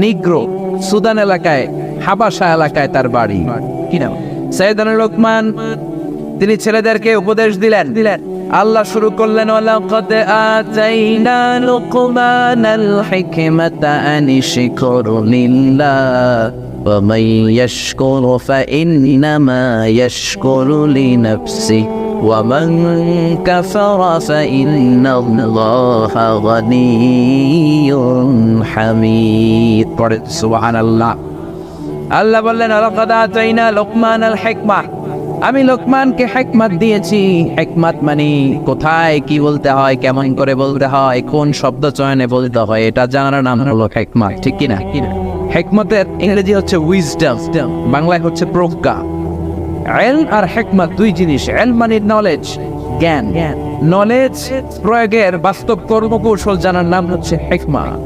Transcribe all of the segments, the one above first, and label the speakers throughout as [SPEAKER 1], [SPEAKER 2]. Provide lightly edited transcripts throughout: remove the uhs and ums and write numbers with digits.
[SPEAKER 1] নিগ্রো, Sudan এলাকায়, হাবাসা এলাকায় তার বাড়ি। কি নাম? সাইয়েদনা লোকমান। তিনি ছেলেদেরকে উপদেশ দিলেন। আল্লাহ শুরু করলেন, ওয়ালাকাদ আতাইনা লুকমানাল হিকমাতা আনিশকুর লিল্লাহ ওয়া মান ইয়াশকুরু ফাইন্নামা ইয়াশকুরু লিনাফসিহি ওয়া মান কাফারা ফাইন্নাল্লাহা গানিয়্যুন হামিদ। পড়ে সুবহানাল্লাহ। আল্লাহ বললেন, ওয়ালাকাদ আতাইনা লুকমানাল হিকমাহ, আমি লোকমানকে হিকমত দিয়েছি। হিকমত মানে কোথায় কি বলতে হয়, কেমন করে বলতে হয়, কোন শব্দ চয়নে বলতে হয়, এটা জানার নাম হলো হিকমত। ঠিক কি না? হিকমতের ইংরেজি হচ্ছে উইজডম, বাংলায় হচ্ছে প্রজ্ঞা। ইলম আর হিকমত দুই জিনিস। ইলম মানে নলেজ, জ্ঞান। নলেজ প্রয়োগের বাস্তব কর্মকৌশল জানার নাম হচ্ছে হিকমত।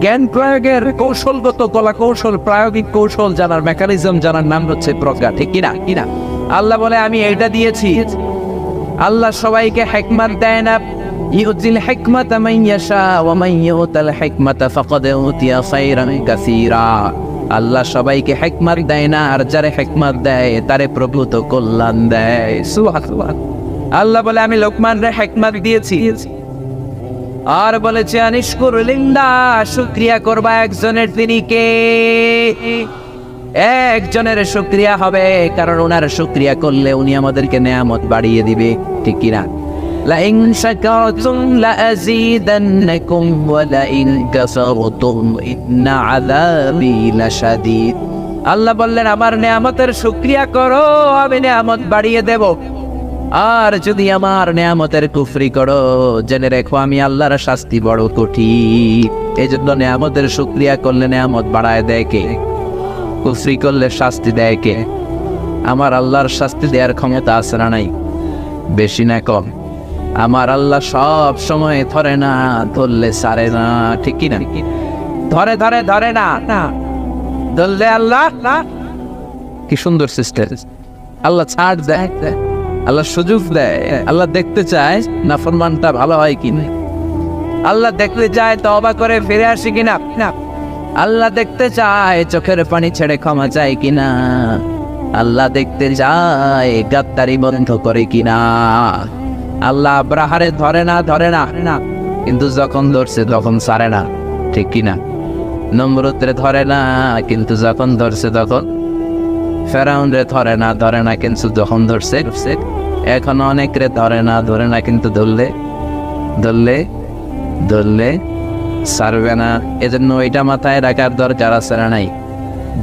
[SPEAKER 1] জ্ঞান প্রয়োগের কৌশলগত কলা কৌশল, প্রায়োগিক কৌশল জানার, মেকানিজম জানার নাম হচ্ছে প্রজ্ঞা। ঠিক কিনা? আল্লাহ বলে, আমি এটা দিয়েছি। আল্লাহ সবাইকে হিকমত দেয় না। ইউতিল হিকমাতা মান ইয়াশা ওয়া মান ইউতাল হিকমাতা ফাকাদ উতিয়া খায়রান কাসীরা। আল্লাহ সবাইকে হিকমত দেয় না, আর যারে হিকমত দেয় তারে প্রভূত কল্যাণ দেয়। সুবহানাল্লাহ। আল্লাহ বলে, আমি লোকমানরে হিকমত দিয়েছি। আর বলেছে, আনিশকুর লিল্লাহ, শুকরিয়া করবা একজনের। তিনি কে? একজনের শুকরিয়া হবে, কারণ ওনার শুকরিয়া করলে উনি আমাদেরকে নেয়ামত বাড়িয়ে দিবে। ঠিক কিনা? লাইন শাকারতুম লাযীদান্নাকুম ওয়া লাইন কাফারতুম ইন্না আযাবি লাশাদীদ। আল্লাহ বললেন, আমার নেয়ামতের শুকরিয়া করো, আমি নেয়ামত বাড়িয়ে দেব। আর যদি আমার নেয়ামতের কুফরি করো, জেনে রেখো আমি আল্লাহর শাস্তি বড় কঠিন। এই জন্য নেয়ামতের শুকরিয়া করলে নেয়ামত বাড়ায় দেয় কে? কুফরি করলে শাস্তি দেয় কে? আমার আল্লাহর শাস্তি দেওয়ার ক্ষমতা আছে না নাই? বেশি না কম? আমার আল্লাহ সব সময় ধরে না, ধরলে সারে না। ঠিক কি না? ধরে না, ধরলে আল্লাহ কি সুন্দর সিস্টেম। আল্লাহ ছাড় দেয়, আল্লাহ সুযোগ দেয়। আল্লাহ দেখতে চায় নাফরমানটা ভালো হয় কিনা। আল্লাহ দেখতে চায় তওবা করে ফিরে আসে কিনা। আল্লাহ দেখতে চায় চোখের পানি ছেড়ে ক্ষমা চায় কিনা। আল্লাহ দেখতে চায় গাদ্দারি বন্ধ করে কিনা। আল্লাহ আব্রাহারে ধরে না, কিন্তু যখন ধরছে তখন ছাড়ে না। ঠিক কিনা? নমরুদরে ধরে না, কিন্তু যখন ধরছে তখন। ফেরাউনরে ধরে না, কিন্তু যখন ধরছে। এখন অনেকরে ধরে না, কিন্তু ধরলে ছাড়বে না। এজন্য ওইটা মাথায় রাখার দরকার আছে না নাই?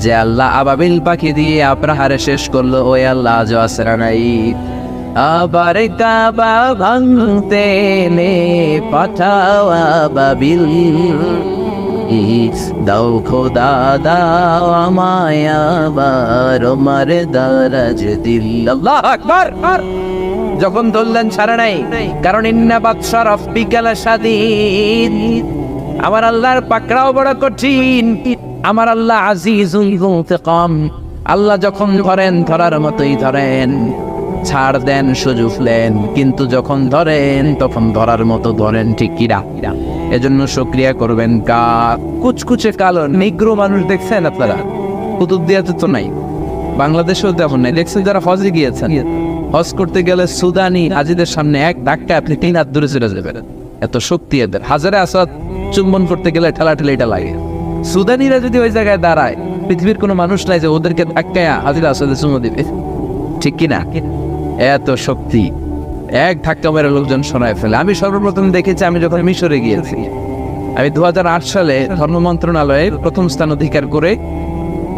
[SPEAKER 1] যে আল্লাহ আবাবিল পাখি দিয়ে আব্রাহারে শেষ করলো, ওই আল্লাহ আজও আছে না নাই? আবার কাবা ভাঙতে নে পাঠাও আবাবিল, দাও খোদা দাও আমায় আবার ওমর দারাজ দিল। আল্লাহু আকবার। যখন ধরলেন ছাড়ে নাই, কারণ ইন্না বাতশা রাব্বিকা লাশাদীদ। আমার আল্লাহর পাকড়াও বড় কঠিন। আমার আল্লাহ আজিজুল ইন্তিকাম। আল্লাহ যখন ধরেন ধরার মতোই ধরেন, ছাড় দেন, সুযোগ দেন, কিন্তু যখন ধরেন তখন ধরার মতো ধরেন। ঠিক কিনা? এজন্য শুকরিয়া করবেন কার? কুচকুচে কালো নিগ্রো মানুষ দেখছেন আপনারা? কুতুবদিয়াতে তো নাই, বাংলাদেশেও তেমন নাই। দেখছেন যারা হজে গিয়েছেন, হজ করতে গেলে সুদানি হাজিদের সামনে এক ধাক্কা আপনি 3 হাত দূরে চলে যাবেন, এত শক্তি এদের। হাজারে আসাদ চুম্বন করতে গেলে ঠেলাঠেলিটা লাগে। সুদানিরা যদি ওই জায়গায় দাঁড়ায়, পৃথিবীর কোনো মানুষ নাই যে ওদেরকে ধাক্কায় হাজির আসাদে চুমো দিবে। ঠিক কিনা? এত শক্তি, এক ধাক্কা মেরে লোকজন শোনায় ফেলে। আমি সর্বপ্রথম দেখেছি আমি যখন মিশরে গিয়েছি। আমি 2008 সালে ধর্ম মন্ত্রণালয়ে প্রথম স্থান অধিকার করে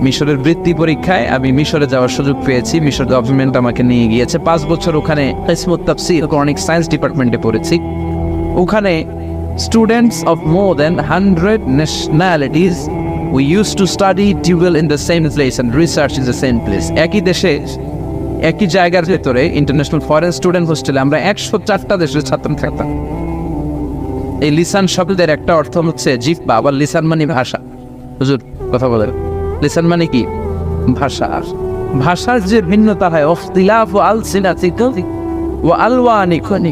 [SPEAKER 1] মিশরের বৃত্তি পরীক্ষায় আমি মিশরে যাওয়ার সুযোগ পেয়েছি। মিশর গভর্নমেন্ট আমাকে নিয়ে গিয়েছে। 5 বছর ওখানে ইসমুত তাফসীর কোরআনিক সায়েন্স ডিপার্টমেন্টে পড়েছি। ওখানে students of more than 100 nationalities we used to study dual in the same place and research in the same place. একই দেশে একই জায়গার ভেতরে ইন্টারন্যাশনাল ফরেন স্টুডেন্ট হোস্টেলে আমরা 104টা দেশের ছাত্র থাকতাম। এই লিসান শব্দের একটা অর্থ হচ্ছে জিহ্বা, আবার লিসান মানে ভাষা। হুজুর কথা বলেন, লিসান মানে কি? ভাষা। ভাষার যে ভিন্নতা হয়, ইখতিলাফু আলসিনাতিকুম ওয়া আলওয়ানিকুম,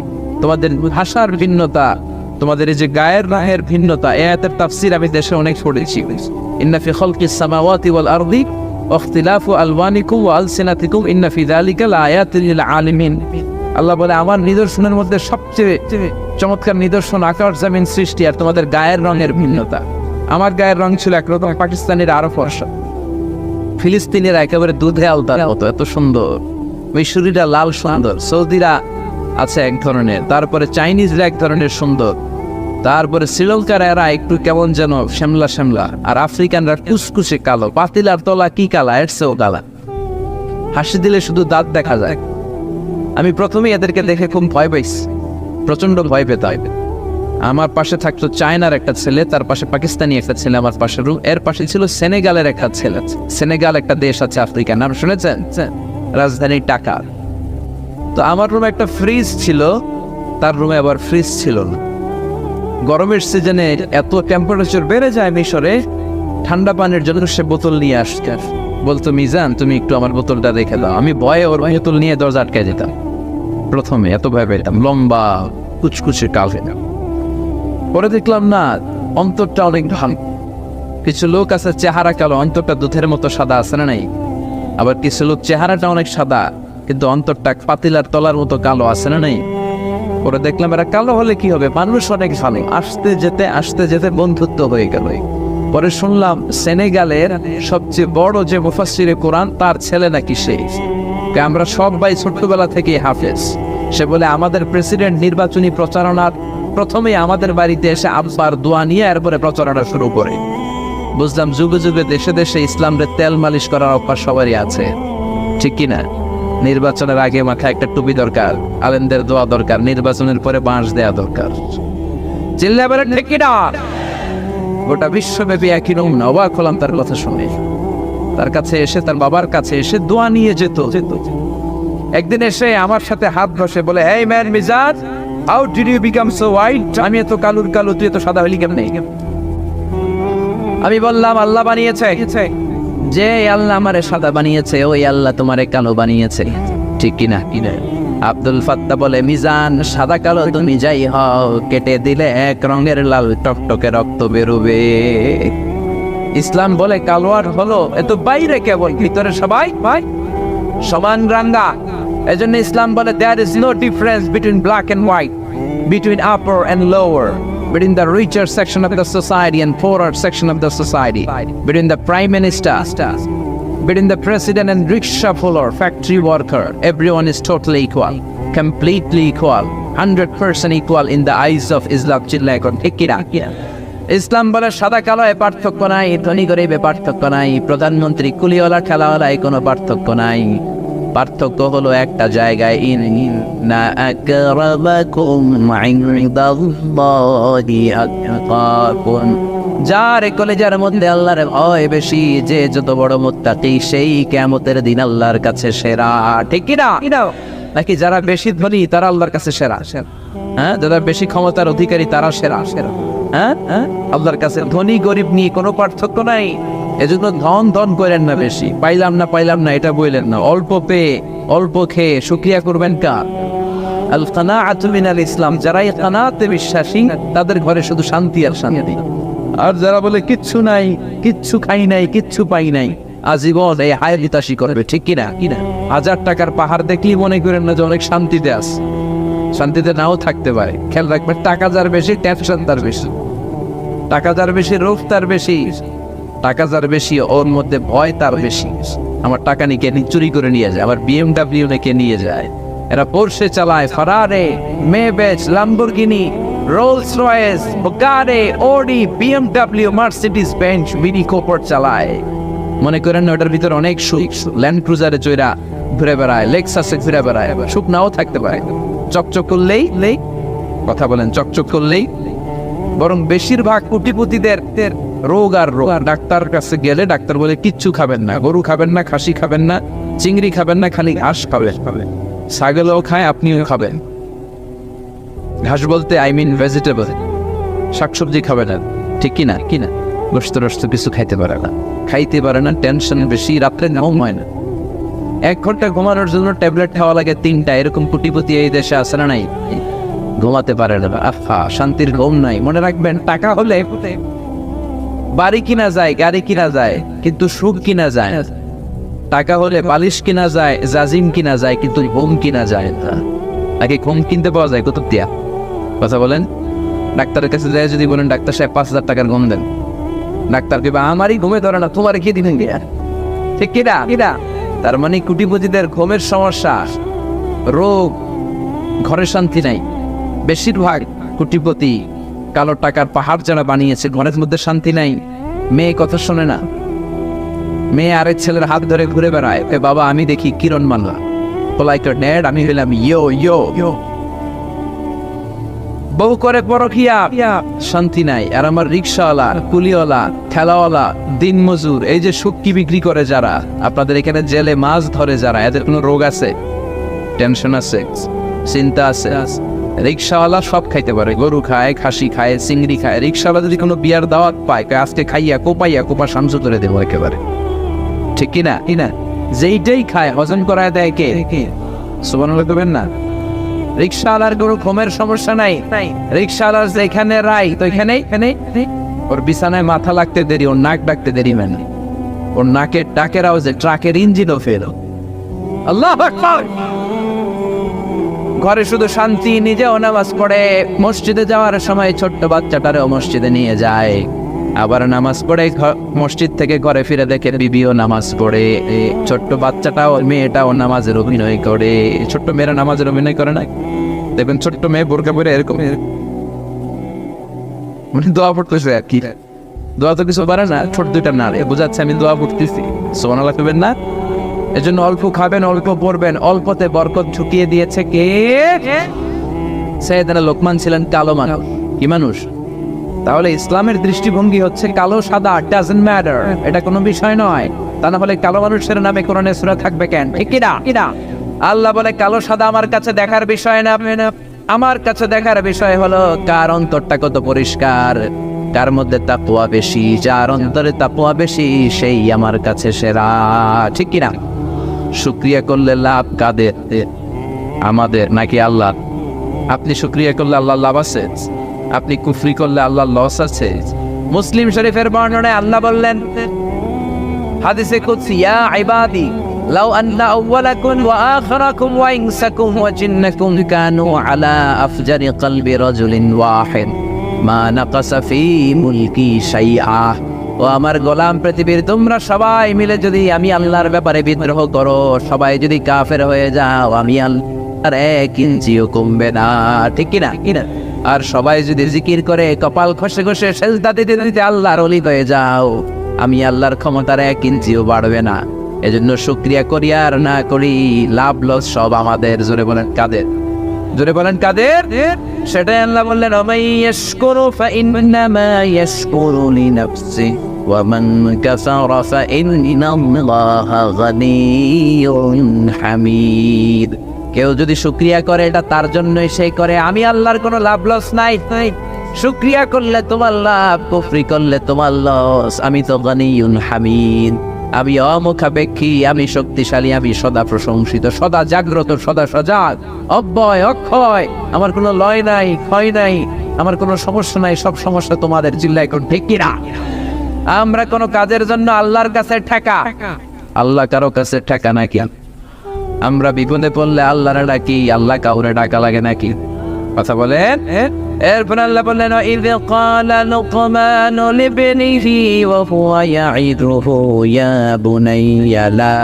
[SPEAKER 1] তোমাদের ভাষার ভিন্নতা, তোমাদের এই যে গায়ের রঙের ভিন্নতা, এই আয়াতের তাফসীর আমি দেশে অনেক পড়েছি। ইন্না ফি খালকিস সামাওয়াতি ওয়াল আরদি ওয়া ইখতিলাফু আলওয়ানিকুম ওয়া আলসিনাতিকুম ইন্না ফি যালিকা লাআয়াতিন লিল আলিমিন। আল্লাহ বলে আমার নিদর্শনের মধ্যে সবচেয়ে চমৎকার নিদর্শন আকাশ জমিন সৃষ্টি আর তোমাদের গায়ের রঙের ভিন্নতা। আমার গায়ের রং ছিল একরকম, পাকিস্তানিরা আরো ফর্সা, ফিলিস্তিনিরা একেবারে দুধে আলতার মতো এত সুন্দর, মিশরিরা লাল সুন্দর, সৌদিরা আছে এক ধরনের, তারপরে চাইনিজরা এক ধরনের সুন্দর, তারপরে শ্রীলঙ্কার এরা একটু কেমন যেন শ্যামলা শ্যামলা, আর আফ্রিকানরা কুচকুচে কালো, পাতিলার তলা কি কালা, এর চেয়েও কালা, হাসি দিলে শুধু দাঁত দেখা যায়। আমি প্রথমেই এদেরকে দেখে খুব ভয় পাইছি, প্রচন্ড ভয় পেতাম। আমার পাশে থাকতো চায়নার একটা ছেলে, তার পাশে পাকিস্তানি একটা ছেলে, আমার পাশে রুম, এর পাশে ছিল সেনেগালের একটা ছেলে। সেনেগাল একটা দেশ আছে আফ্রিকার, নাম শুনেছেন? রাজধানী টাকা। তো আমার রুমে একটা ফ্রিজ ছিল, তার রুমে আবার ফ্রিজ ছিল না। গরমের সিজনে এত টেম্পারেচার বেড়ে যায় মিশরে, ঠান্ডা পানির জন্য সে বোতল নিয়ে আসছে, বলতো মিজান তুমি একটু আমার বোতলটা রেখে দাও। আমি ভয়ে ওর বোতল নিয়ে দরজা আটকায় যেতাম, প্রথমে এত ভয় পেতাম, লম্বা কুচকুচে কাল পেতাম। পরে দেখলাম না, অন্তরটা অনেক ভালো। কিছু লোক আছে চেহারা কালো, অন্তরটা দুধের মতো সাদা, আছে না নাই? আবার কিছু লোক চেহারাটা অনেক সাদা কিন্তু অন্তরটা পাতিলার তলার মতো কালো, আছে না নাই? পরে দেখলাম এরা কালো হলে কি হবে, মানুষ অনেক ভালো। আসতে যেতে বন্ধুত্ব হয়ে গেল। পরে শুনলাম সেনেগালের সবচেয়ে বড় যে মুফাসসিরে কোরআন, তার ছেলে নাকি সে। আমরা সবাই ছোট্টবেলা থেকে হাফেজ। সে বলে আমাদের প্রেসিডেন্ট নির্বাচনী প্রচারণার প্রথমে আমাদের বাড়িতে এসে আব্বার দোয়া নিয়ে এরপরে প্রচারণা শুরু করে। বুঝলাম যুগে যুগে দেশে দেশে ইসলামরে তেল মালিশ করার অভ্যাস সবারই আছে, ঠিক কিনা? নির্বাচনের আগে মাথায় একটা টুপি দরকার, আলেমদের দোয়া দরকার, নির্বাচনের পরে বাঁশ দেয়া দরকার। চিল্লা বলে ঠিক কিনা? গোটা বিশ্বব্যাপী একই নমুনা। অবাক হলাম তার কথা শুনে। তার কাছে এসে, তার বাবার কাছে এসে দোয়া নিয়ে যেত। একদিন এসে আমার সাথে হাত ঘষে বলে, এই ম্যান মিজাজ, how did you become so white? আমি এত কালুর কালো, তুই এত সাদা হলি কেমনে? আমি বললাম আল্লাহ বানিয়েছে। যে আল্লাহ আমারে সাদা বানিয়েছে, ওই আল্লাহ তোমারে কালো বানিয়েছে, ঠিক কিনা? আব্দুল ফাত্তা বলে, মিজান সাদা কালো তুমি যাই হও, কেটে দিলে এক রঙের লাল টকটকে রক্ত বেরোবে। ইসলাম বলে কালো আর হলো এত বাইরে, কেবল ভিতরে সবাই ভাই সমান রাঙ্গা। এজন্য ইসলাম বলে there is no difference between black and white, between upper and lower, between the richer section of the society and poorer section of the society, between the prime minister, between the president and rickshaw puller, factory worker. Everyone is totally equal, completely equal, 100% equal in the eyes of Islam. ইসলাম বলে সাদা কালো এ পার্থক্য নাই, ধনী গরিব এ পার্থক্য নাই, প্রধানমন্ত্রী কুলিওয়ালা খেলাওয়ালা এই কোনো পার্থক্য নাই। পার্থক্য হলো একটা জায়গায়, ইন্না আকরামাকুম ইনদাল্লাহি আতকাকুম। যার কলেজার মধ্যে আল্লাহর ভয় বেশি, যে যত বড় মুত্তাকি, সেই কিয়ামতের দিন আল্লাহর কাছে সেরা, ঠিক কি না? নাকি যারা বেশি ধনী তারা আল্লাহর কাছে সেরা? হ্যাঁ, যারা বেশি ক্ষমতার অধিকারী তারা সেরা। হ্যাঁ, আল্লাহর কাছে ধনী গরিব নিয়ে কোনো পার্থক্য নাই। এজন্য ধন করেন না বেশি, পাইলাম না এটা বললেন না। অল্প পেয়ে অল্প খেয়ে শুকরিয়া করবেন কার? আল কানাআতু মিনাল ইসলাম। যারা এই কানাতে বিশ্বাসী তাদের ঘরে শুধু শান্তি আর শান্তি। আর যারা বলে কিচ্ছু নাই, কিচ্ছু খাই নাই, কিচ্ছু পাই নাই, আজীবন এই হায় বিতাসী করবে, ঠিক কিনা? 1000 টাকার পাহাড় দেখলেই মনে করেন না যে অনেক শান্তিতে আছে। শান্তিতে নাও থাকতে পারে। খেয়াল রাখবেন, টাকা যার বেশি টেনশন তার বেশি, টাকা যার বেশি রোগ তার বেশি, টাকা যার বেশি ওর মধ্যে ভয় তার বেশি। আমার টাকা নিয়ে চুরি করে নিয়ে যায়, আমার BMW নাকি নিয়ে যায়। এরা পোরশে চালায়, Ferrari, Maybach, Lamborghini, Rolls Royce, Bugatti, Audi, BMW, Mercedes Benz, Mini Cooper চালায়। মনে করেন না ওটার ভিতরে অনেক সুখ। ল্যান্ড ক্রুজারে চড়া ঘুরে বেড়ায়, লেক্সাসে ঘুরে বেড়ায়, সুখ নাও থাকতে পারে। চকচক করলেই কথা বলেন, চকচক করলেই। বরং বেশিরভাগ কোটিপতিদের রোগ আর রোগ। ডাক্তার কাছে গেলে ডাক্তার বলে কিচ্ছু খাবেন না, গরু খাবেন না, খাসি খাবেন না, চিংড়ি খাবেন না, খালি ঘাস খাবেন। ছাগলও খায়, আপনিও খাবেন। ঘাস বলতে আই মিন ভেজিটেবল, শাকসবজি খাবেন না, ঠিক কিনা? গোস্ত কিছু খাইতে পারে না, টেনশন বেশি, রাত্রে ঘুম হয় না। 1 ঘন্টা ঘুমানোর জন্য ট্যাবলেট খাওয়া লাগে 3টা। এরকম কোটিপতি এই দেশে আছে না নাই? ঘুমাতে পারে না, আহা শান্তির ঘুম নাই। মনে রাখবেন, টাকা হলে বাড়ি কিনা যায়, গাড়ি কিনা যায়, কিন্তু সুখ কিনা যায় না। টাকা হলে বালিশ কিনা যায়, জাজিম কিনা যায়, কিন্তু ঘুম কিনা যায় না। নাকি ঘুম কিনতে পাওয়া যায় কত দিয়া? কথা বলেন। ডাক্তারের কাছে যায় যদি বলেন ডাক্তার সাহেব 5,000 টাকার ঘুম দেন, ডাক্তার কে আমারই ঘুমে ধরে না, তোমার কি দিবেন গিয়া? ঠিক কিনা? তার মানে কোটিপতিদের ঘুমের সমস্যা, রোগ, ঘরে শান্তি নাই। বেশিরভাগ কোটিপতি কালো টাকার পাহাড় যারা বানিয়েছে, ঘরের মধ্যে শান্তি নাই। মেয়ে কথা শোনে না, মেয়ে আরেক ছেলের হাত ধরে ঘুরে বেড়ায়। বাবা আমি দেখি কিরণ মাল্লা, ড্যাড আমি হইলাম ইয়ো ইয়ো ইয়ো। বউ করে পরখিয়া, শান্তি নাই। আর আমার রিক্সাওয়ালা, কুলিওয়ালা, ঠেলাওয়ালা, দিন মজুর, এই যে শুটকি বিক্রি করে যারা, আপনাদের এখানে জেলে মাছ ধরে যারা, এদের কোনো রোগ আছে? টেনশন আছে, চিন্তা আছে? রিক্সাওয়ালা সব খাইতে পারে, গরু খায়, খাসি খায়, চিংড়ি খায়। রিক্সাওয়ালা যদি কোনো বিয়ার দাওয়াত পায়, আজকে খাইয়া কোপা শামস করে দেবো একেবারে। ঠিক কিনা? যেইটাই খায় হজম করায় দেয় কে? সুবহানাল্লাহ দেবেন না? রিক্সাওয়ালার কোনো ঘুমের সমস্যা নাই। রিক্সাওয়ালার যেখানে রাই তো এখানেই ওর বিছানায় মাথা লাগতে দেরি, ওর নাক ডাকতে দেরি, মানে ওর নাকের ডাকের আওয়াজে ট্রাকের ইঞ্জিনও ফেল। আল্লাহু আকবার। ঘরে শুধু শান্তি, নিজেও নামাজ পড়ে, মসজিদে যাওয়ার সময় ছোট্ট বাচ্চাটারেও মসজিদে নিয়ে যায়, আবার নামাজ পড়ে মসজিদ থেকে ঘরে ফিরে দেখে বিবিও নামাজ পড়ে, ছোট্ট বাচ্চাটাও, মেয়েটাও নামাজের অভিনয় করে। ছোট্ট মেয়েরা নামাজের অভিনয় করে না? দেখবেন ছোট্ট মেয়ে বোরকা পরে এরকম মানে দোয়া পড়তেছে আর কি। দোয়া তো কিছু পারে না, ছোট দুইটা না বোঝাচ্ছে আমি দোয়া পড়তেছি। সুবহানাল্লাহ করবেন না? এজন্য অল্প খাবেন, অল্প পড়বেন, অল্পতে বরকত ঢুকিয়ে দিয়েছে কে? সাইয়েদনা লোকমান ছিলেন কালো মানুষ। কি মানুষ? তাহলে ইসলামের দৃষ্টিভঙ্গি হচ্ছে কালো সাদা ডাজন্ট ম্যাটার, এটা কোনো বিষয় নয়। তা না হলে কালো মানুষের নামে কোরআনে সূরা থাকবে কেন? ঠিক কিনা? আল্লাহ বলে কালো সাদা আমার কাছে দেখার বিষয় না, আমার কাছে দেখার বিষয় হলো কার অন্তরটা কত পরিষ্কার, কার মধ্যে তাকওয়া বেশি। যার অন্তরে তাকওয়া বেশি সেই আমার কাছে সেরা। ঠিক কিনা? শুকরিয়া করলে লাভ কাদের? আমাদের নাকি আল্লাহ? আপনি শুকরিয়া করলে আল্লাহ লাভ আছে, আপনি কুফরি করলে আল্লাহ লস আছে। মুসলিম শরীফের বর্ণনায় আল্লাহ বললেন হাদিসে কুদসি, ইয়া ইবাদি লাউ আন্না আউওয়ালাকুম ওয়া আখিরাকুম ওয়া ইনসাকুম ওয়া জিন্নাকুম কানু আলা আফজারি কলবি রাজুলিন ওয়াহিদ মা নাকাসা ফি মুলকি শাইআ। ও আমার গোলাম, পৃথিবীর তোমরা সবাই মিলে যদি আমি আল্লাহর ব্যাপারে বিদ্রোহ করো, সবাই যদি কাফের হয়ে যাও, আমি আল্লাহর এক ইঞ্চিও কমবে না। ঠিক কিনা? আর সবাই যদি জিকির করে কপাল খসে খসে সেজদা দিতে দিতে আল্লাহর ওলি হয়ে যাও, আমি আল্লাহর ক্ষমতার এক ইঞ্চিও বাড়বে না। এজন্য শুকরিয়া করি আর না করি, লাভ লস সব আমাদের। জোরে বলেন কাদের? জোরে বলেন কাদের? সেটাই আল্লাহ বললেন, ওমাই ইয়াশকুরু ফাইন্নামা ইয়াশকুরু লিনাফসি ওয়া মান কাফারা ফাইন্নাল্লাহা গানিয়্যুন হামিদ। কেউ যদি শুকরিয়া করে এটা তার জন্যই সে করে, আমি আল্লাহর কোনো লাভ লস নাই। শুকরিয়া করলে তোমার লাভ, কুফরি করলে তোমার লস। আমি তো গানিয়্যুন হামিদ, আমি অমুখাপেক্ষী, আমি শক্তিশালী, আমি সদা প্রশংসিত, সদা জাগ্রত, সদা সজাগ, অব্যয় অক্ষয়। আমার কোনো লয় নাই, ক্ষয় নাই, আমার কোনো সমস্যা নাই। সব সমস্যা তোমাদের। চিল্লায় কোন ঠিক কিনা? আমরা কোনো কাজের জন্য আল্লাহর কাছে ঠেকা, আল্লাহ কারো কাছে ঠেকা নাকি? আমরা বিপদে পড়লে আল্লাহরে ডাকি, আল্লাহ কাউরে ডাকা লাগে নাকি? কথা বলেন। এরপর আল্লাহ বললেন, ইয ক্বালা লুকমানু লিবনিহি ওয়া হুয়া ইয়াইদুহু ইয়া বুনাইয়া লা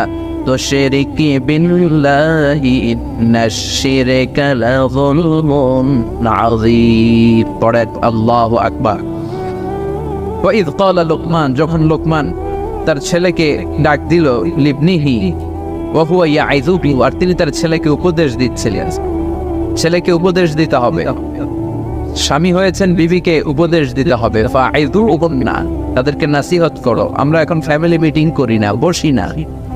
[SPEAKER 1] তুশরিক বিল্লাহি ইন্নাশ শিরকা লাযুলমুন আযীম। পড়েন আল্লাহু আকবার। ওয়া ইয ক্বালা লুকমান, যখন লোকমান তার ছেলেকে ডাক দিল, লিবনিহি ওয়া হুয়া ইয়াইদুহু, আর তিনি তার ছেলেকে উপদেশ দিচ্ছিলেন। ছেলেকে উপদেশ দিতে হবে, স্বামী হয়েছেন, বিবিকে উপদেশ দিতে হবে। ফাইযুহুন্না, তাদেরকে নসিহত করো। আমরা এখন ফ্যামিলি মিটিং করি না, বসি না,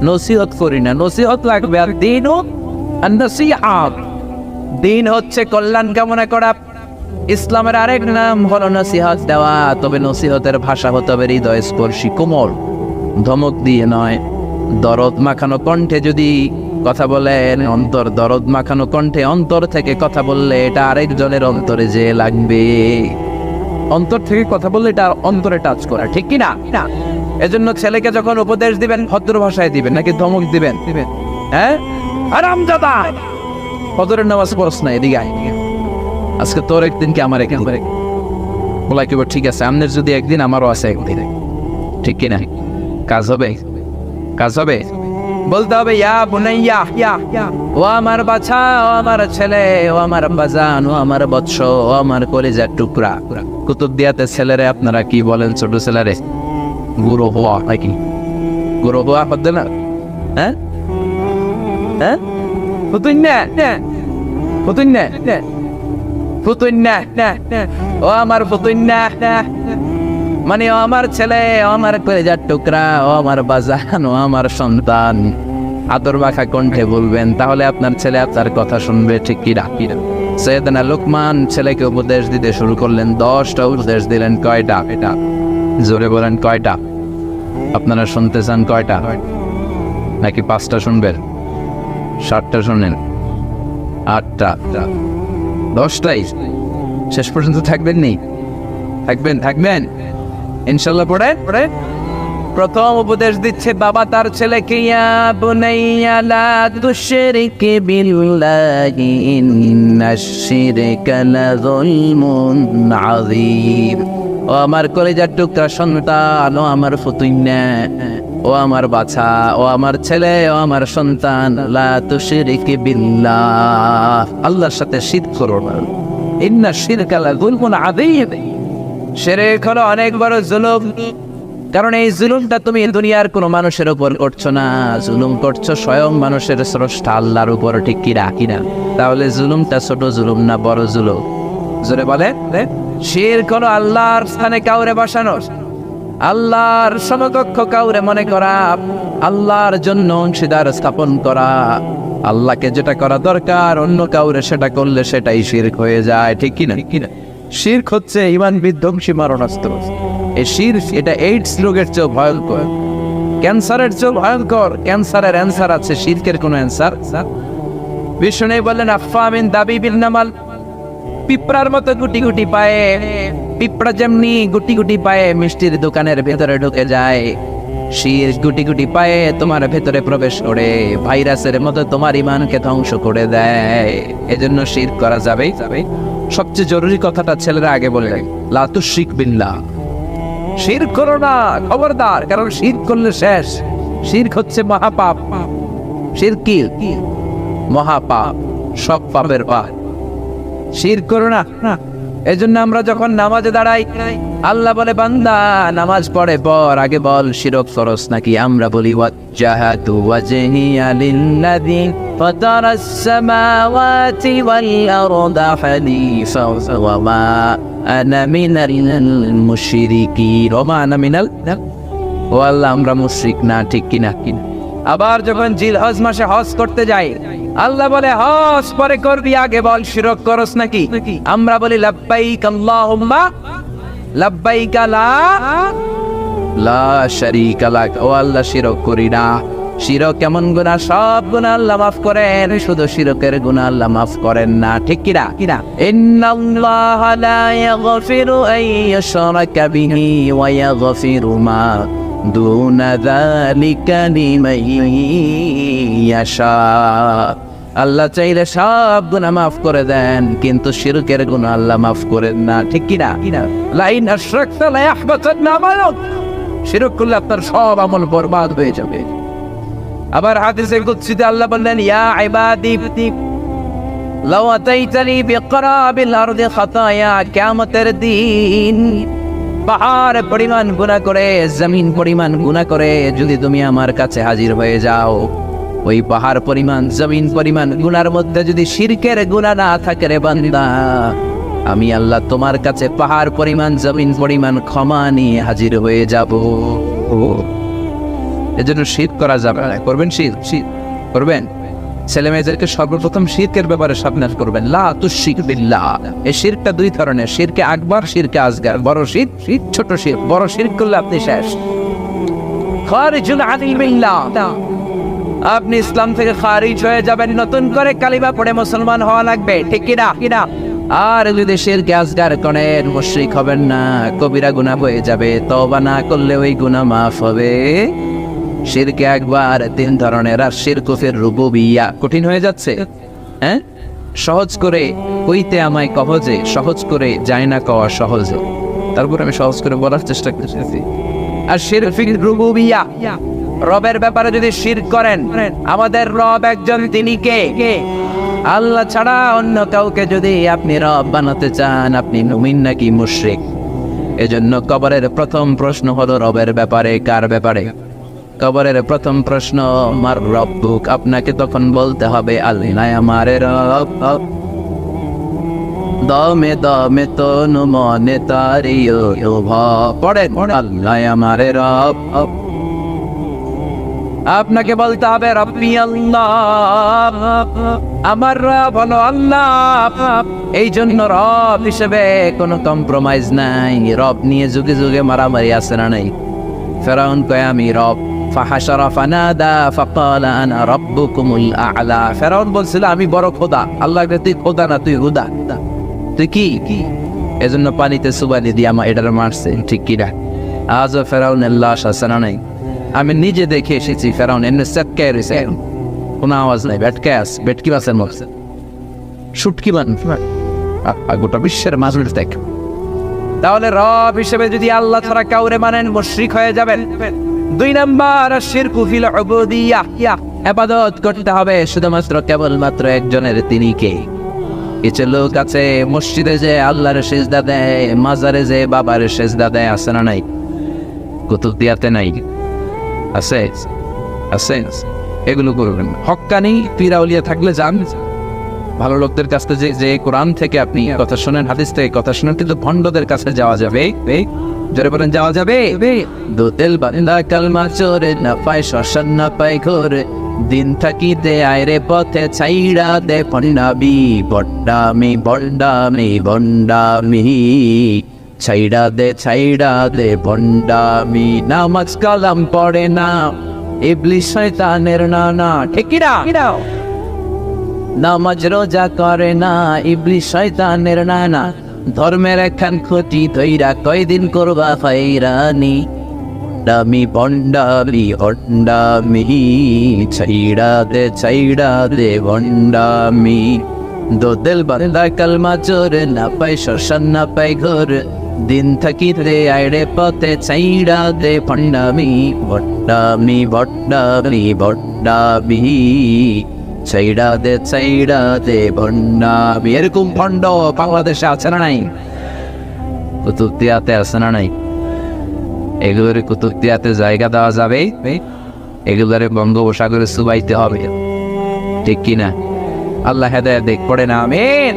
[SPEAKER 1] নসিহত করি না। নসিহত লাগবে। আর দিন আন-নসিহাত, দিন হচ্ছে কল্যাণ কামনা করা। ইসলামের আরেক নাম হলো নসিহত দেওয়া। তবে নসিহতের ভাষা হতে হবে হৃদয় স্পর্শী, কোমল, ধমক দিয়ে নয়। দরদ মাখানো কণ্ঠে যদি কথা বলেন অন্তর দরদ মাখানো কণ্ঠে অন্তর থেকে কথা বললে এটা আরেকজনের অন্তরে যে লাগবে। অন্তর থেকে কথা বললে এটা অন্তরে টাচ করা, ঠিক কি না? এজন্য ছেলেকে যখন উপদেশ দিবেন ভদ্র ভাষায় দিবেন নাকি ধমক দিবেন? হ্যাঁ, হারামজাদা ফজরের নামাজ পড়ছ না, এদিকে আয়, আজকে তোর একদিন কি আমার একদিন। বলা কি ঠিক আছে, আমনের যদি একদিন আমারও আছে একদিন, ঠিক কিনা? কাজ হবে, কাজ হবে। বলতে হবে ইয়া বুনাইয়া, ও আমার বাছা, ও আমার ছেলে, ও আমার বাজান, ও আমার বৎস, ও আমার কলিজার টুকরা। কুতুবদিয়াতে ছেলেরে আপনারা কি বলেন? ছোট ছেলেরে গুরু হওয়া নাকি? গুরু হওয়া হতে না? হ্যাঁ হ্যাঁ, ফুতুন না, ফুতুন না, ফুতুন না, ও আমার ফুতুন না, মানে ও আমার ছেলে, ও আমার কলিজার টুকরা, ও আমার বাজান, ও আমার সন্তান। আদর মাখা কণ্ঠে বলবেন, তাহলে আপনার ছেলে আপনার কথা শুনবে, ঠিক কি না? সৈয়দনা লোকমান ছেলেকে উপদেশ দিতে শুরু করলেন, 10টা উপদেশ দিলেন। কয়টা? এটা জোরে বলেন, কয়টা? আপনারা শুনতে চান কয়টা? নাকি 5টা শুনবেন? 7টা শুনেন, 8টা, 10টাই শেষ পর্যন্ত থাকবেন? নেই থাকবেন, থাকবেন ইনশাল্লাহ। পড়ে পড়ে প্রথম উপদেশ দিচ্ছে বাবা তার ছেলেকে, ইয়া বুনাইয়া লা তুশরিক বিল্লাহি ইন্নাশ শিরকা লাযুলমুন আযীম। ও আমার কলিজার টুকরা সন্তান, ও আমার ফুতুন্না, ও আমার বাছা, ও আমার ছেলে, ও আমার সন্তান, লা তুশরিক বিল্লাহ, আল্লাহর সাথে শিরক করো না। ইন্নাশ শিরকা লাযুলমুন আযীম, শিরক হলো অনেক বড় জুলুম। কারণ এই জুলুমটা তুমি দুনিয়ার কোনো মানুষের উপর করছো না, জুলুম করছো স্বয়ং মানুষের স্রষ্টা আল্লাহর উপর, ঠিক কি না? তাহলে জুলুমটা ছোট জুলুম না বড় জুলুম? জোরে বলে। শিরক হলো আল্লাহর স্থানে কাউরে বসানো, আল্লাহর সমকক্ষ কাউরে মনে করা, আল্লাহর জন্য অংশীদার স্থাপন করা। আল্লাহকে যেটা করা দরকার অন্য কাউরে সেটা করলে সেটাই শিরক হয়ে যায়, ঠিক কি না? শিরক হচ্ছে ঈমান বিধ্বংসী মারণাস্ত্র। এই শিরক, এটা এইডস রোগের চেয়ে ভয়ঙ্কর, ক্যান্সারের চেয়ে ভয়ঙ্কর। ক্যান্সারের অ্যান্সার আছে, শিরকের কোনো অ্যান্সার? বিষ্ণু বললেন আফামিন দাবিবিল নামাল, পিঁপড়ার মতো গুটি গুটি পায়ে, পিঁপড়া যেমনি গুটি গুটি পায়ে মিষ্টির দোকানের ভেতরে ঢুকে যায়, শিরক গুটি গুটি পায়ে তোমার ভেতরে প্রবেশ করে ভাইরাসের মতো তোমার ঈমানকে ধ্বংস করে দেয়। এজন্য শিরক করা যাবেই যাবে। সবচেয়ে জরুরি কথাটা ছেলেরা আগে বলে, লা তুশরিক বিল্লাহ, শিরক করো না, খবরদার। কারণ শিরক করলে শেষ। শিরক হচ্ছে মহাপাপ। শিরক কি? মহাপাপ, সব পাপের পাপ। শিরক করো না। এজন্য আমরা যখন নামাজে দাঁড়াই আল্লাহ বলে বান্দা নামাজ পড়ে পর আগে বল শিরক করস নাকি? আমরা বলি ওয়াজ্জাহাতু ওয়াজহিয়া লিল্লাযী ফাতারাস সামাওয়াতি ওয়াল আরদা হানিফা ওয়া মা আনা মিনাল মুশরিকিন, ওয়া মা আনা মিনাল, ও আল্লাহ আমরা মুশরিক না, ঠিক কিনা? আবার যখন জিলহজ মাসে হজ করতে যাই আল্লাহ বলে হজ পরে করবি, আগে বল শিরক করস নাকি? আমরা বলি লাব্বাইক আল্লাহুম্মা লাব্বাইক লা শারীকা লাক, ও আল্লাহ শিরক করি না। শিরক কেমন গুনাহ? সব গুনাহ আল্লাহ মাফ করেন, শুধু শিরকের গুনাহ আল্লাহ মাফ করেন না, ঠিক কিনা? ইন্নাল্লাহা লা ইয়াগফিরু আন ইউশরাকা বিহি ওয়া ইয়াগফিরু মা দুনা যালিকা লিমান ইয়াশা। আল্লাহ চাইলে সব গুনাহ মাফ করে দেন, কিন্তু শিরকের গুনাহ আল্লাহ মাফ করেন না, ঠিক কিনা? লাইন আশরাকতা লা ইয়াহবাতান্না আমালুক, শিরক করলে আপনার সব আমল বরবাদ হয়ে যাবে। আবার হাদিসে কুদসিতে আল্লাহ বললেন ইয়া ইবাদি লাউ আতাইতানি বিকরাবিল আরদি খাতায়া, কিয়ামতের দিন পাহাড় পরিমাণ গুনাহ করে, জমিন পরিমাণ গুনাহ করে যদি তুমি আমার কাছে হাজির হয়ে যাও, ওই পাহাড় পরিমাণ জমিন পরিমাণ গুনার মধ্যে যদি শিরকের গুনাহ না থাকে রে বান্দা, আমি আল্লাহ তোমার কাছে পাহাড় পরিমাণ জমিন পরিমাণ ক্ষমা নিয়ে হাজির হয়ে যাব। এজন্য শিরক করা যাবে না। করবেন শিরক? করবেন? ছেলে মেয়েদেরকে সর্বপ্রথম শিরকের ব্যাপারে সাবধান করবেন। লা তুশরিক বিল্লাহ। এই শিরকটা দুই ধরনের, শিরকে আকবার, শিরকে আসগার। বড় শিরক, ছোট শিরক। বড় শিরক করলে আপনি শেষ, খারিজুন আনিল মিল্লাহ। আপনি ইসলাম থেকে খারিজ হয়ে যাবেন, নতুন করে কালিমা পড়ে মুসলমান হওয়া লাগবে, ঠিক কিনা? আর যদি শিরকে আসগার করেন মুশরিক হবেন না, কবিরা গুনাহ হয়ে যাবে, তওবা না করলে ওই গুনাহ মাফ হবে। শিরকে একবার 3 ধরনের, আর শিরকু ফির রুবুবিয়্যাহ কঠিন হয়ে যাচ্ছে। হ্যাঁ, সহজ করে কইতে আমায় কহজে, সহজ করে যায় না কওয়া সহজে, তারপর আমি সহজ করে বলার চেষ্টা করতেছি। আর শিরক ফির রুবুবিয়্যাহ, রবের ব্যাপারে যদি শিরক করেন, আমাদের রব একজন, তিনি কে? আল্লাহ ছাড়া অন্য কাউকে যদি আপনি রব বানাতে চান, আপনি মুমিন নাকি মুশরিক? এজন্য কবরের প্রথম প্রশ্ন হলো রবের ব্যাপারে। কার ব্যাপারে? কবরের প্রথম প্রশ্ন মার রব্বুক, আপনাকে তখন বলতে হবে আল্লাহ আমার রব। দমে দমে তনু মনে তারিও পড়েন আল্লাহ আমার রব। আপনাকে বলতে হবে রব্বি আল্লাহ, আমার রব হলো আল্লাহ। এই জন্য রব হিসেবে কোনো কম্প্রোমাইজ নাই। রব নিয়ে যুগে যুগে মারামারি আছে না নাই? ফেরাউন কয় আমি রব, ফাহাশারা ফানাদা ফাকালা আনা রাব্বুকুমুল আ'লা। ফেরাউন বলছিল আমি বড় খোদা। আল্লাহ কে তুই খোদা না, তুই হুদা। তুই কি? এজন্য পানিতে সুবানি দিয়ে আমার এটার মারছে, ঠিক কি না? আজও ফেরাউনের লাশ আছে না নাই? আমি নিজে দেখে এসেছি। ফেরাউন এমনি সেটকে রয়েছে, কোনো আওয়াজ নাই, বেটকি মাছের মরছে, শুটকি মান গোটা বিশ্বের মাজুর দেখ। তাহলে রব হিসেবে যদি আল্লাহ ছাড়া কাউরে মানেন, মুশরিক হয়ে যাবেন। 2 নাম্বার শিরকু ফিল উবুদিয়্যাহ, ইবাদত করতে হবে শুধুমাত্র কেবলমাত্র একজনের, তিনি কে? কিছু লোক আছে মসজিদে যে আল্লাহর সিজদা দেয়, মাজারে যে বাবার সিজদা দেয়, আছে না নাই? কুতুবদিয়াতে নাই? আছে, আছে। এগুলো করবেন। হক্কানি পীরাউলিয়া থাকলে যান, ভালো লোকদের কাছে যে কোরআন থেকে আপনি কথা শোনেন, হাদিস থেকে কথা শোনেন, কিন্তু ভণ্ডদের কাছে যাওয়া যাবে? জোরে বলেন, যাওয়া যাবে? দোতেল বান্দা কালমা চোরে, না পায় শ্মশান না পায় ঘরে, দিন থাকিতে আয়রে পথে ছাইড়া দে ভণ্ডামি, বন্ডামি বন্ডামি বন্ডামি, ছাইড়া দে ভণ্ডামি। নামাজ কালাম পড়ে না, ইবলিস শয়তানের নানা, ঠিক কি না? নামাজ রোজা করে না, ইবলিস শয়তানের নানা, ধর্মের একখান ক্ষতি ধইরা কয়দিন করবা ফাইরানি, ডামি বন্ডামি হন্ডামি, ছাইড়া দে ভন্ডামি। দোদেল বান্দা কালমা চোরে, না পাই শ্মশান না পাই ঘর, দিন থাকিতে আইরে পথে ছাইড়া দে ভন্ডামি, বন্ডামি বন্ডামি বন্ডামি, ছাইড়া দে ভন্ডামি। এরকম ভণ্ড বাংলাদেশে আছে না নাই? কুতুবদিয়াতে আছে না নাই? এগুলোর কুতুবদিয়াতে জায়গা দেওয়া যাবে? এগুলোরে বঙ্গোপসাগরে সুবাইতে হবে, ঠিক কিনা? আল্লাহ হেদায়েত দেখ, পড়ে না আমিন।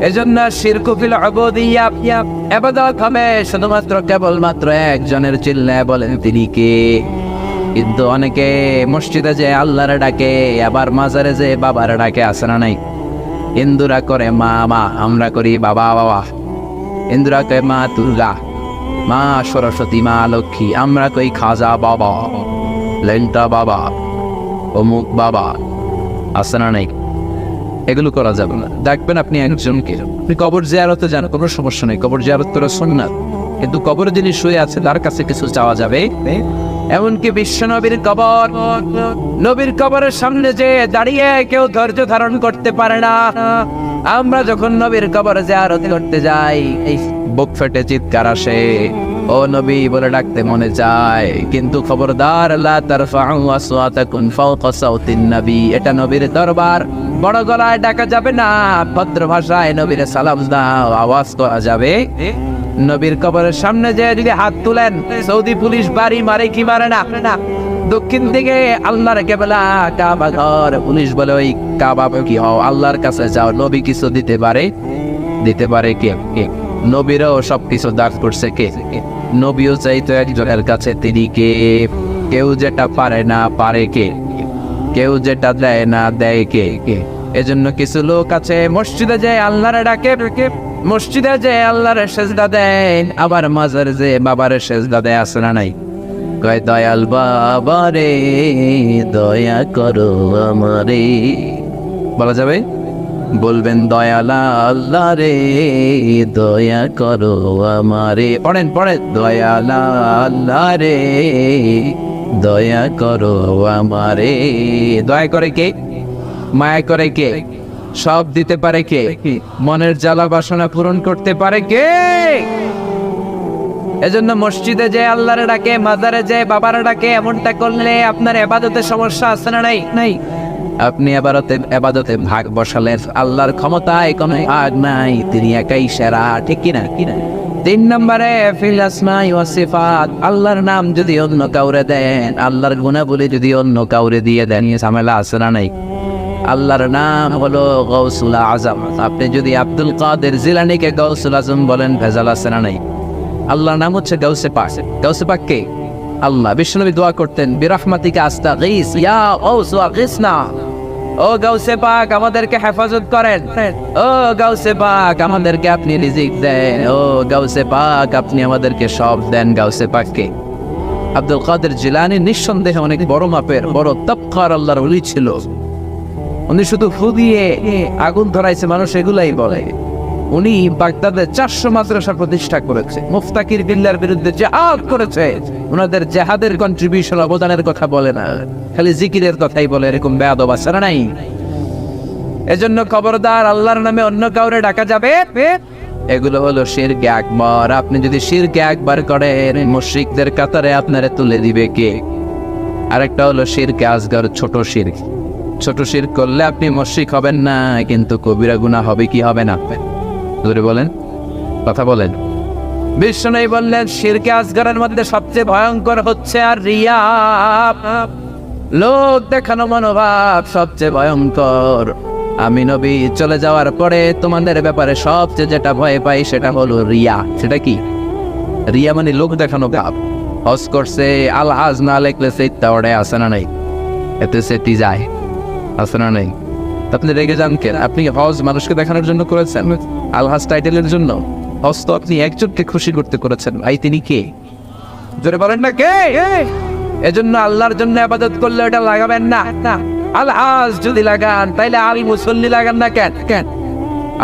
[SPEAKER 1] এজন্য শিরকু ফিল উবুদিয়্যাহ, ইবাদত হবে শুধুমাত্র কেবলমাত্র একজনের। চিল্লায় বলেন তিনি কে? কিন্তু অনেকে মসজিদে যে আল্লাহর ডাকে, আবার মাজারে যে বাবার ডাকে, আছে না নাই? হিন্দুরা করে মা মা, আমরা করি বাবা বাবা। হিন্দুরা কয় মা দুর্গা, মা সরস্বতী, মা লক্ষ্মী, আমরা কই খাজা বাবা, লেন্টা বাবা, অমুক বাবা, আছে না নাই? এগুলো করা যাবে না। দেখবেন আপনি একজনকে, আপনি কবর জিয়ারতে যান, কোনো সমস্যা নেই, কবর জিয়ারত করা সুন্নাত, কিন্তু কবরে যিনি শুয়ে আছে তার কাছে কিছু চাওয়া যাবে? এমনকি বিশ্ব নবীর কবর, নবীর কবরের সামনে যে দাঁড়িয়ে কেউ ধৈর্য ধারণ করতে পারে না। আমরা যখন নবীর কবরে জিয়ারত করতে যাই, এই বুক ফেটে চিৎকার আসে, ও নবী বলে ডাকতে মনে চায়, কিন্তু খবরদার লা তারফাউ আসওয়াতাকুম ফাওকা সাউতিন নবী, এটা নবীর দরবার, বড় গলায় ডাকা যাবে না, ভদ্র ভাষায় নবীর সালাম দাও, আওয়াজ করা যাবে। নবীর কবরের সামনে যে যদি হাত তুলেন, সৌদি পুলিশ বাড়ি মারে কি মারে না? দক্ষিণ দিকে আল্লাহর কিবলা কাবা ঘর, পুলিশ বলে ওই কাবা কি হও, আল্লাহর কাছে যাও, নবী কিছু দিতে পারে কে? নবীরও সবকিছু দাগ করছে কে? নবীও চাইতো একজনের কাছে, তিনি কে? কেউ যেটা পারে না পারে কে? কেউ যেটা দেয় না দেয় কে? এজন্য কিছু লোক আছে মসজিদে যায় আল্লাহর ডাকে, মসজিদে যে আল্লাহর সেজদা দেয়, আবার মাজারে যে বাবার সেজদা দেয়, আছে না নাই? কয় দয়াল বাবা রে দয়া করো আমারে। বলা যাবে? বলবেন দয়াল আল্লাহ রে দয়া করো আমারে। পড়েন পড়েন, দয়াল আল্লাহ রে দয়া করো আমারে। দয়া করে কে? মায়া করে কে? সব দিতে পারে কে? মনের জ্বালা বাসনা পূরণ করতে পারে কে? এজন্য মসজিদে যে আল্লাহরে ডাকে, মাজারে যে বাবারে ডাকে, এমনটা করলে আপনার ইবাদতে সমস্যা আছে না নাই? নাই। আপনি ইবাদতে ভাগ বসালেন, আল্লাহর ক্ষমতায় কোনো ভাগ নাই, তিনি একাই সেরা, ঠিক কিনা? কিনা? 3 নম্বরে ফিল আসমাই ওয়াস সিফাত, আল্লাহর নাম যদি অন্য কাউরে দেন, আল্লাহর গুণাবলী যদি অন্য কাউরে দিয়ে দেন, ঝামেলা আছে না নাই? আল্লাহর নাম হলো গাউসুল আজম। আপনি যদি আব্দুল কাদের জিলানীকে গাউসুল আজম বলেন, ভেজাল আছে না নাই? আল্লাহর নাম হচ্ছে গাউসে পাক। গাউসে পাক কে? আল্লাহ। বিশ্বনবী দোয়া করতেন, বিরহমাতিকা আস্তাগীস ইয়া গাউস আগিসনা। ও গাউসে পাক আমাদেরকে হেফাজত করেন, ও গাউসে পাক আমাদেরকে আপনি রিজিক দেন, ও গাউসে পাক আপনি আমাদেরকে সব দেন। গাউসে পাককে আব্দুল কাদের জিলানী নিঃসন্দেহে অনেক বড় মাপের, বড় তবকার আল্লাহর ওলি ছিল। উনি শুধু ফু দিয়ে আগুন ধরাইছে, মানুষ এগুলাই বলে। উনি বাগদাদে 400 মাদ্রাসা প্রতিষ্ঠা করেছে, মুফতাকির বিল্লার বিরুদ্ধে জিহাদ করেছে। ওনাদের জিহাদের কন্ট্রিবিউশন, অবদানের কথা বলে না, খালি জিকিরের কথাই বলে। এরকম বেয়াদব আছে না নাই? এজন্য খবরদার, আল্লাহর নামে অন্য কাউরে ডাকা যাবে, এগুলো হলো শিরকে আকবার। আপনি যদি শিরকে আকবার করেন, মুশরিকদের কাতারে আপনারে তুলে দিবে কে? আরেকটা হলো শিরকে আসগর, ছোট শিরক। ছোট শিরক করলে আপনি মুশরিক হবেন না, কিন্তু কবিরা গুনাহ হবে কি হবে না? ধরে বলেন, কথা বলেন। বিষ্ণু বললেন শিরকে আসগরের মধ্যে সবচেয়ে ভয়ঙ্কর হচ্ছে আর রিয়া, লোক দেখানো মনোভাব সবচেয়ে ভয়ঙ্কর। আমি নবী চলে যাওয়ার পরে তোমাদের ব্যাপারে সবচেয়ে যেটা ভয় পাই সেটা হলো রিয়া। সেটা কি? রিয়া মানে লোক দেখানো ভাব। হজ করছে, আল হাজ না লেখলে সেইটা ওড়ে আসে না নাই? এতে সেটি যায়, আসে না নাই? আপনি রেগে যান কেন? আপনি হজ মানুষকে দেখানোর জন্য করেছেন, আল হাজ টাইটেলের জন্য? হজ তো আপনি একজনকে খুশি করতে করেছেন, ভাই তিনি কে? জোরে বলেন না কে? এজন্য আল্লাহর জন্য ইবাদত করলে এটা লাগাবেন না। আল হাজ যদি লাগান তাইলে আল মুসল্লি লাগান না কেন? কেন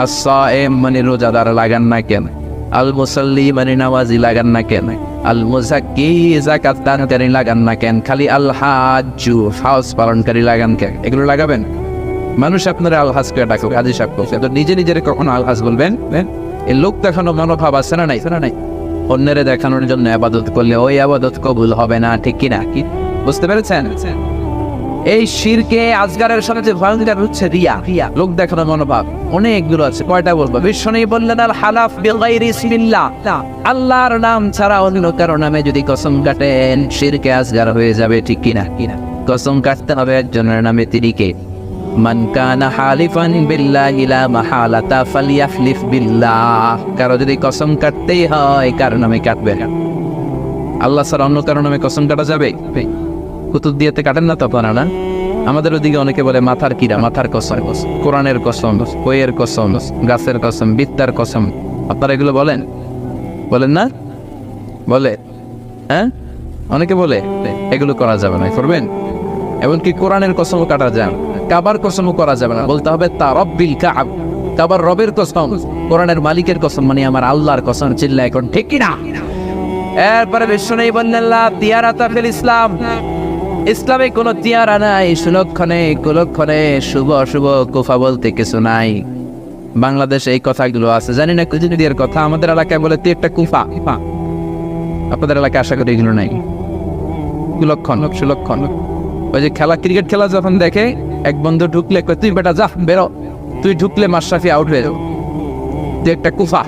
[SPEAKER 1] as-সাইম মানে রোজাদার লাগান না কেন? আল মুসল্লি মানে নামাজি লাগান না কেন? আল মুজাক্কি যাকাত দানকারী লাগান না কেন? খালি আল হাজ্জু হজ পালনকারী লাগান কেন? এগুলো লাগাবেন? মানুষ আপনারা আল হাজ করে ডাকুক, হাজি সাহেব করছে, তো নিজে নিজের কখনো আল হাজ বলবেন? এই লোক দেখানো মনোভাব আছে না নাই? নাই। অন্যের দেখানোর জন্য ইবাদত করলে ওই ইবাদত কবুল হবে না, ঠিক কি না? কি বুঝতে পেরেছেন? এই শিরকে আসগরের সাথে যে ভয়ঙ্কর হচ্ছে রিয়া, লোক দেখানো মনোভাব। অনেকগুলো আছে, কয়টা বলবো? বিষ্ণু বললেন আল হালাফ বিগাইরি ইসমিল্লাহ, আল্লাহর নাম ছাড়া অন্য কারো নামে যদি কসম কাটেন, শিরকে আসগর হয়ে যাবে, ঠিক কি না? কসম কাটতে হবে একজনের নামে, তিনি কে? মান কানা হালিফান বিল্লাহি লা মাহালাতা ফালইয়াহলিফ বিল্লাহ। কারো যদি কসম কাটতেই হয়, কার নামে কাটবেন? আল্লাহ ছাড়া অন্য কারো নামে কসম কাটা যাবে? কুতুব দিয়েতে কাটেন না তো আপনারা, না? আমাদের ওদিকে অনেকে বলে মাথার কিরা, মাথার কসম, কোরআনের কসম, বইয়ের কসম, গাছের কসম, বিদ্যার কসম। আপনারা এগুলো বলেন? বলেন না? বলে, হ্যাঁ অনেকে বলে এগুলো করা যাবে না, করবেন? এমনকি কোরআনের কসমও কাটা যায়, কাবার কসমও করা যাবে না। বলতে হবে তা রব্বিল কাব, কাবার রবের কসম, কোরআনের মালিকের কসম, মানে আমার আল্লাহর কসম। চিল্লা এখন ঠিক কিনা? এরপরে বিষ্ণু বললেন লা তিয়ারাতা ফিল ইসলাম, ইসলামে কোনো তিয়ারা নাই, সুলক্ষণে কুলক্ষণে শুভ অশুভ কুফা বলতে কিছু নাই। বাংলাদেশে এই কথাগুলো আছে, জানি না কুজিনের কথা। আমাদের এলাকায় বলে তুই একটা কুফা, আপনাদের এলাকায় আশা করি এগুলো নাই। কুলক্ষণ সুলক্ষণ, ওই যে খেলা, ক্রিকেট খেলা যখন দেখে, এক বন্ধু ঢুকলে তুই বেটা যা বেরো, তুই ঢুকলে মাশরাফি আউট হয়ে যাও, তুই একটা কুফা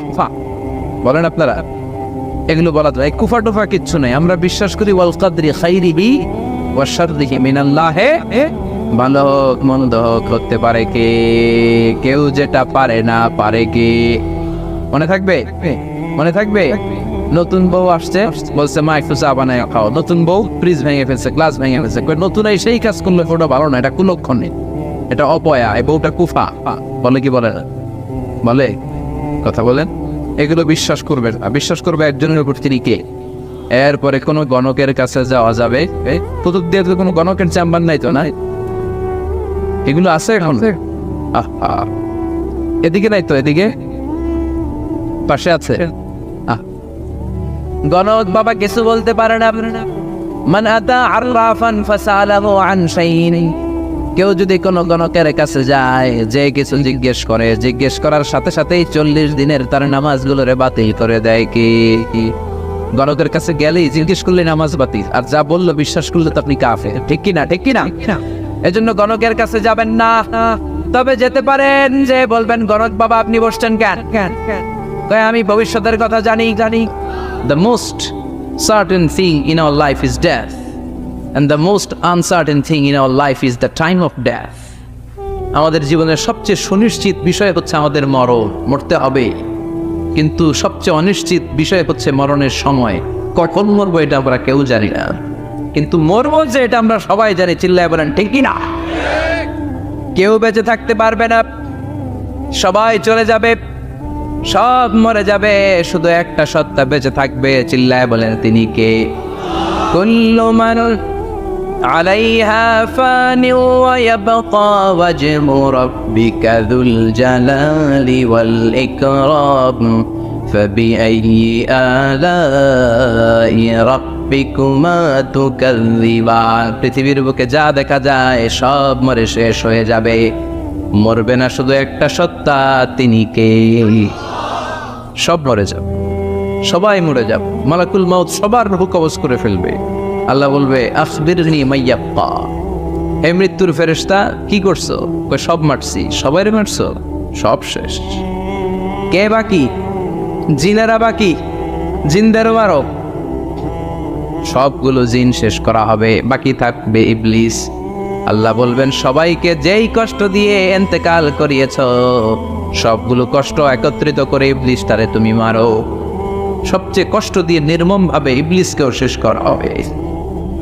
[SPEAKER 1] বলেন আপনারা? এগুলো বলা যায়, কুফা টুফা কিচ্ছু নেই। আমরা বিশ্বাস করি ওয়াল কাদরি খাইরিহি ওয়া শাররিহি মিনাল্লাহি, ভালো হোক মন্দ হোক হতে পারে কে, কেউ যেটা পারে না পারে কে। মনে থাকবে? মনে থাকবে? নতুন বউ আসছে, বলছে মা একটু চা বানায় খাও। নতুন বউ ফ্রিজ ভেঙে ফেলছে, গ্লাস ভেঙে ফেলছে। নতুন এই সেই কাজ করলে ওটা ভালো না, এটা কুলক্ষণ, এটা অপয়া, এই বউটা কুফা। বলে কি বলে না? বলে? কথা বলেন। এগুলো বিশ্বাস করবে না, বিশ্বাস করবে একজনের উপর, তিনি কে? এরপরে কোনো গণকের কাছে যাওয়া যাবে? কুতুব দিয়ে তো কোনো গণকের চেম্বার নাই তো, নাই? এগুলো আছে এখন? আহা, এদিকে নাই তো, এদিকে পাশে আছে। গণক বাবা কিছু বলতে পারে না। মান আতা আররাফান ফাসালাহু আন শাইইন, কেউ যদি কোনো গণকের কাছে যায়, যে কিছু জিজ্ঞেস করার সাথে সাথেই 40 দিনের তার নামাজগুলোরে বাতিল করে দেয়। কি গণকের কাছে গেলেই জিজ্ঞেস করলে নামাজ বাতিল, আর যা বললো বিশ্বাস করলে তো আপনি কাফের। ঠিক কি না? ঠিক কি না? এজন্য গণকের কাছে যাবেন না। তবে যেতে পারেন, যে বলবেন গণক বাবা আপনি বসছেন কেন? আমি ভবিষ্যতের কথা জানি। The most certain thing in our life is death, and the most uncertain thing in our life is the time of death. আমাদের জীবনের সবচেয়ে সুনিশ্চিত বিষয় হচ্ছে আমাদের মরতে হবে, কিন্তু সবচেয়ে অনিশ্চিত বিষয় হচ্ছে মরণের সময়। কখন মরবো এটা আমরা কেউ জানি না, কিন্তু মরবো যে এটা আমরা সবাই জানি। চিল্লায় বলেন ঠিক কি না? কেউ বেঁচে থাকতে পারবে না, সবাই চলে যাবে, সব মরে যাবে, শুধু একটা সত্তা বেঁচে থাকবে। চিল্লায় বলেন তিনি কে? কুল্লু মান আলাইহা ফানি ওয়া ইয়াবকা ওয়াজহু রাব্বিকা যুল জালালি ওয়াল ইকরাম ফাবিআইয়ি আলাই রাব্বিকুমা তুকাযযিবান। পৃথিবীর বুকে যা দেখা যায় সব মরে শেষ হয়ে যাবে, মরবে না শুধু একটা সত্তা, তিনি কে? সব মরে যাবে, সবাই মরে যাবে। মালাকুল মাউত সবার রূহ কবজ করে ফেলবে। আল্লাহ বলবে আখবিরনি মাইয়াব্বা, হে মৃত্যুর ফেরেশতা কি করছো? কই সব মারছি। সবাইরে মারছো? সব শেষ। কে বাকি? জিনেরা বাকি, জিনদেরও মারো। সবগুলো জিন শেষ করা হবে, বাকি থাকবে ইবলিস। আল্লাহ বলবেন সবাইকে যেই কষ্ট দিয়ে ইন্তেকাল করিয়েছ, সবগুলো কষ্ট একত্রিত করে ইবলিসটারে তুমি মারো। সবচেয়ে কষ্ট দিয়ে নির্মম ভাবে ইবলিসকেও শেষ করা হবে।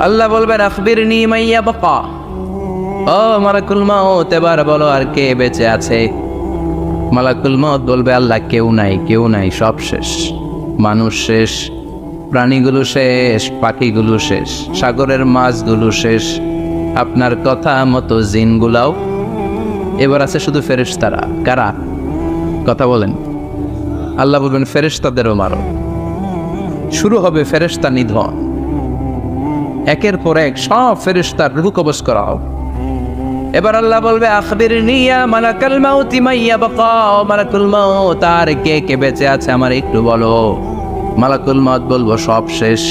[SPEAKER 1] আল্লাহ বলবেন আখবিরনি মাইয়াবকা, ও মালাকুল মাউত এবার বলো আর কে বেঁচে আছে? মালাকুল মাউত বলবে আল্লাহ কেউ নাই, সব শেষ। মানুষ শেষ, প্রাণীগুলো শেষ, পাখিগুলো শেষ, সাগরের মাছগুলো শেষ, আপনার কথা মতো জিনগুলাও। এবার আছে শুধু ফেরেশতারা। কারা? কথা বলেন। আল্লাহ বলবেন ফেরেশতাদেরও মারো। শুরু হবে ফেরেশতা নিধন। একের পর এক সব ফেরেশতার রূহ কবজ করা হবে। এবার আল্লাহ বলবে আখবিরনি ইয়া মালাকাল মাউতি মাইয়াবকা, মালাকুল মাউত আর কে কে বেঁচে আছে আমার একটু বলো। মালাকুল মাউত বলবো সব শেষ,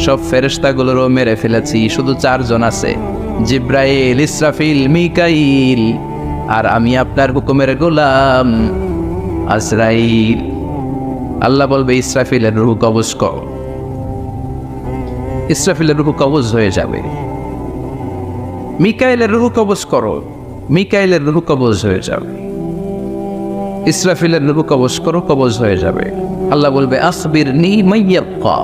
[SPEAKER 1] সব ফেরেশতাগুলোরও মেরে ফেলেছি, শুধু 4 জন আছে, জিব্রাইল, ইসরাফিল, মিকাইল, আর আমি আপনার হুকুমের গোলাম আজরাইল। আল্লাহ বলবে ইসরাফিলের রূহ কবজ কর। ইসরাফিলের রূহ কবজ হয়ে যাবে। মিকাইলের রূহ কবজ করো, মিকাইলের রূহ কবজ হয়ে যাবে। ইসরাফিলের রূহ কবজ করো, কবজ হয়ে যাবে। আল্লাহ বলবে আখবিরনি মাইয়াবকা,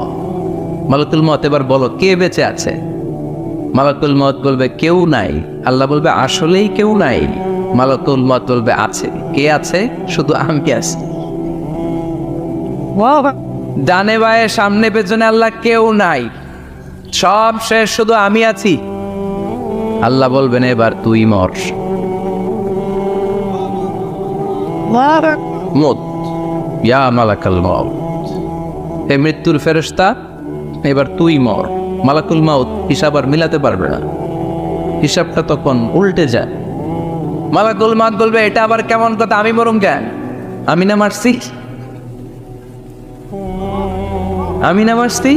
[SPEAKER 1] মালাকুল মউত এবার বলো কে বেঁচে আছে? মালাকুল মউত বলবে কেউ নাই। আল্লাহ বলবে আসলেই কেউ নাই? মালাকুল মউত বলবে আছে। কে আছে? শুধু আমি আছি। ডানে বায়ে সামনে পেছনে আল্লাহ কেউ নাই, সব শেষ, শুধু আমি আছি। আল্লাহ বলবেন এবার তুই মর। মত ইয়া মালাকুল মউত, হে মৃত্যুর ফেরেশতা এবার তুই মর। মালাকুল মাউত হিসাব আর মিলাতে পারবে না, হিসাবটা তখন উল্টে যায়। মালাকুল মাউত বলবে এটা আবার কেমন কথা? আমি মরুম কেন? আমি না মারছি? আমি না মারছি?